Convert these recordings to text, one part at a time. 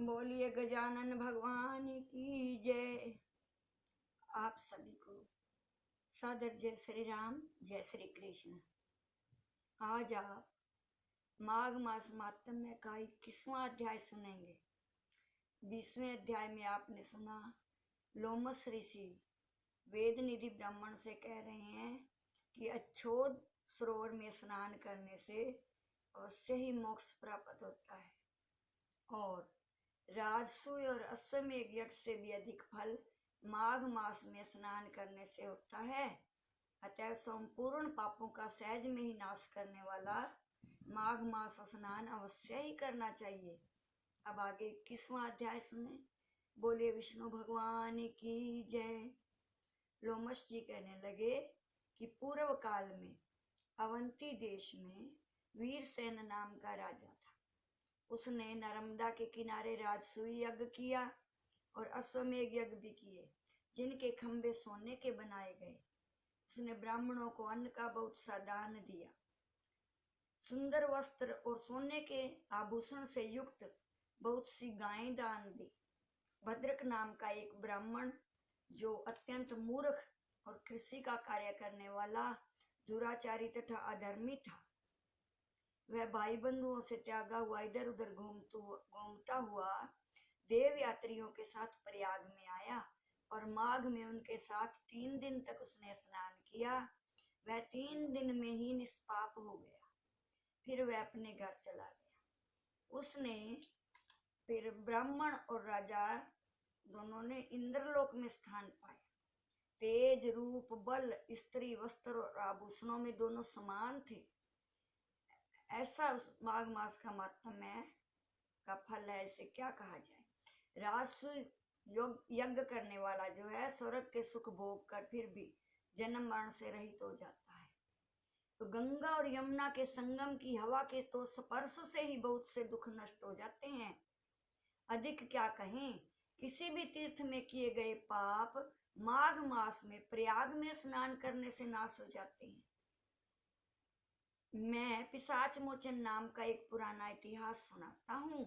बोलिए गजानन भगवान की जय। आप सभी को सादर जय श्री राम, जय श्री कृष्ण। आज आप माघ मास मातम्य का 21वां अध्याय सुनेंगे। 20वें अध्याय में आपने सुना लोमस ऋषि वेद निधि ब्राह्मण से कह रहे हैं कि अच्छोद सरोवर में स्नान करने से अवश्य ही मोक्ष प्राप्त होता है और राजसूय और अश्वमेध यज्ञ से भी अधिक फल माघ मास में स्नान करने से होता है। अतः संपूर्ण पापों का सहज में ही नाश करने वाला माघ मास स्नान अवश्य ही करना चाहिए। अब आगे 21वां अध्याय सुने। बोले विष्णु भगवान की जय। लोमश जी कहने लगे कि पूर्व काल में अवंती देश में वीरसेन नाम का राजा था। उसने नर्मदा के किनारे राजसूय यज्ञ किया और अश्वमेध यज्ञ भी किए, जिनके खंभे सोने के बनाए गए। उसने ब्राह्मणों को अन्न का बहुत सा दान दिया, सुंदर वस्त्र और सोने के आभूषण से युक्त बहुत सी गायें दान दी। भद्रक नाम का एक ब्राह्मण, जो अत्यंत मूर्ख और कृषि का कार्य करने वाला दुराचारी तथा अधर्मी था, वह भाई बंधुओं से त्यागा हुआ इधर उधर घूमता हुआ देव यात्रियों के साथ प्रयाग में आया और माघ में उनके साथ 3 दिन तक उसने स्नान किया। वह 3 दिन में ही निष्पाप हो गया। फिर वह अपने घर चला गया। उसने फिर ब्राह्मण और राजा दोनों ने इंद्रलोक में स्थान पाया। तेज, रूप, बल, स्त्री, वस्त्र और आभूषणों में दोनों समान थे। ऐसा उस माघ मास का मातम्य का फल है। इसे क्या कहा जाए? राजसूय यज्ञ करने वाला जो है, स्वर्ग के सुख भोग कर फिर भी जन्म मरण से रहित हो जाता है। तो गंगा और यमुना के संगम की हवा के तो स्पर्श से ही बहुत से दुख नष्ट हो जाते हैं। अधिक क्या कहें, किसी भी तीर्थ में किए गए पाप माघ मास में प्रयाग में स्नान करने से नाश हो जाते हैं। मैं पिशाच मोचन नाम का एक पुराना इतिहास सुनाता हूँ।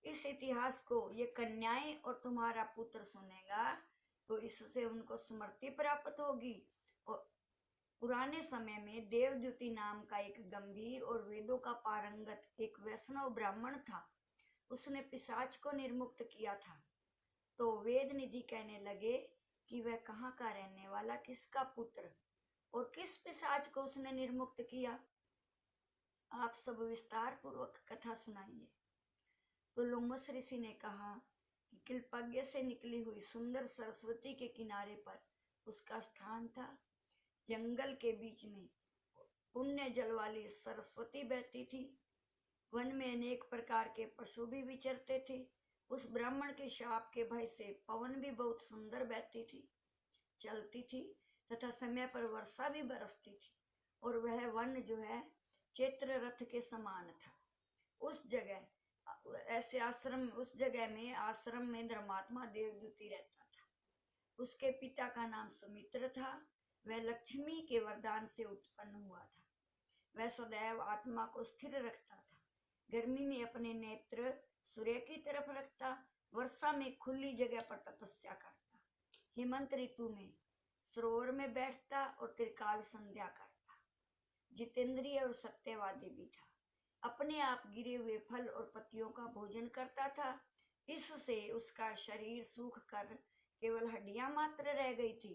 इस इतिहास को ये कन्याएं और तुम्हारा पुत्र सुनेगा तो इससे उनको स्मृति प्राप्त होगी। और पुराने समय में देवद्युति नाम का एक गंभीर और वेदों का पारंगत एक वैष्णव ब्राह्मण था। उसने पिशाच को निर्मुक्त किया था। तो वेद निधि कहने लगे कि वह कहाँ का रहने वाला, किसका पुत्र और किस पिशाच को उसने निर्मुक्त किया। आप सब विस्तार पूर्वक कथा सुनाइए। तो लोमस ऋषि ने कहा कि किल्पज्ञ से निकली हुई सुंदर सरस्वती के किनारे पर उसका स्थान था। जंगल के बीच में पुण्य जल वाली सरस्वती बहती थी। वन में अनेक प्रकार के पशु भी विचरते थे। उस ब्राह्मण के शाप के भय से पवन भी बहुत सुंदर बहती थी, चलती थी तथा समय पर वर्षा भी बरसती थी। और वह वन जो है चैत्र रथ के समान था। उस जगह में आश्रम में धर्मात्मा देवद्युति रहता था। उसके पिता का नाम सुमित्र था। वह लक्ष्मी के वरदान से उत्पन्न हुआ था। वह सदैव आत्मा को स्थिर रखता था। गर्मी में अपने नेत्र सूर्य की तरफ रखता, वर्षा में खुली जगह पर तपस्या करता, हेमंत ऋतु में सरोवर में बैठता और त्रिकाल संध्या करता। जितेंद्रिय और सत्यवादी भी था। अपने आप गिरे हुए फल और पत्तियों का भोजन करता था। इससे उसका शरीर सूख कर केवल हड्डियां मात्र रह गई थी।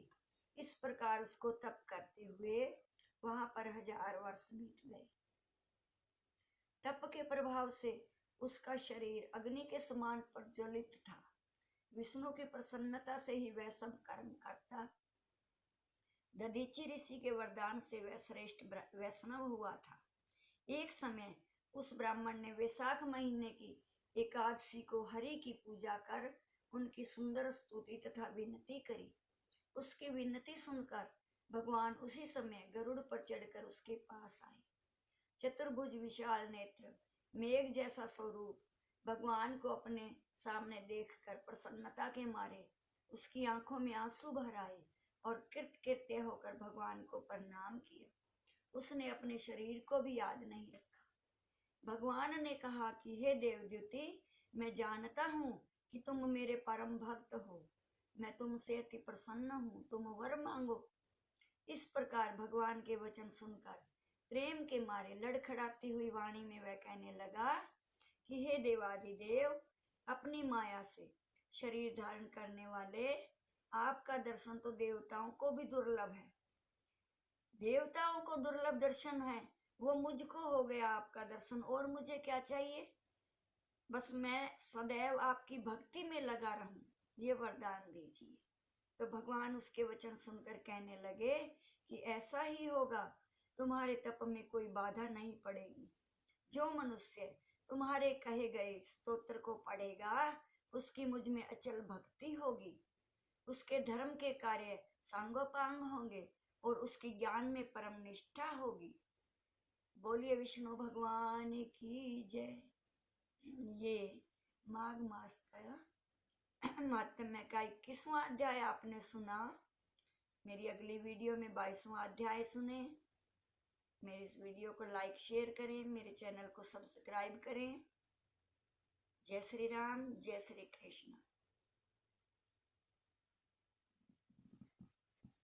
इस प्रकार उसको तप करते हुए वहां पर 1000 वर्ष बीत गए। तप के प्रभाव से उसका शरीर अग्नि के समान प्रज्वलित था। विष्णु की प्रसन्नता से ही वह सब कर्म करता। दधीचि ऋषि के वरदान से वह श्रेष्ठ वैष्णव हुआ था। एक समय उस ब्राह्मण ने वैशाख महीने की एकादशी को हरि की पूजा कर उनकी सुंदर स्तुति तथा विनती करी। उसकी विनती सुनकर भगवान उसी समय गरुड़ पर चढ़कर उसके पास आए। चतुर्भुज, विशाल नेत्र, मेघ जैसा स्वरूप भगवान को अपने सामने देखकर प्रसन्नता के मारे उसकी आंखों में आंसू भर आए और कृतकृत्य होकर भगवान को प्रणाम किया। उसने अपने शरीर को भी याद नहीं रखा। भगवान ने कहा कि हे देवद्युति, मैं जानता हूँ कि तुम मेरे परम भक्त हो, मैं तुमसे अति प्रसन्न हूँ, तुम वर मांगो। इस प्रकार भगवान के वचन सुनकर प्रेम के मारे लड़खड़ाती हुई वाणी में वह कहने लगा कि हे देवाधिदेव, अपनी माया से शरीर धारण करने वाले, आपका दर्शन तो देवताओं को भी दुर्लभ है। देवताओं को दुर्लभ दर्शन है, वो मुझको हो गया आपका दर्शन, और मुझे क्या चाहिए? बस मैं सदैव आपकी भक्ति में लगा रहूं, ये वरदान दीजिए। तो भगवान उसके वचन सुनकर कहने लगे कि ऐसा ही होगा, तुम्हारे तप में कोई बाधा नहीं पड़ेगी। जो मनुष्य तुम्हारे कहे गए स्तोत्र को पढ़ेगा, उसकी मुझ में अचल भक्ति होगी, उसके धर्म के कार्य सांगोपांग होंगे और उसकी ज्ञान में परम निष्ठा होगी। बोलिए विष्णु भगवान की जय। ये माघ मास का महात्म्य का 21वां अध्याय आपने सुना। मेरी अगली वीडियो में 22वां अध्याय सुने। मेरे इस वीडियो को लाइक शेयर करें, मेरे चैनल को सब्सक्राइब करें। जय श्री राम, जय श्री कृष्ण।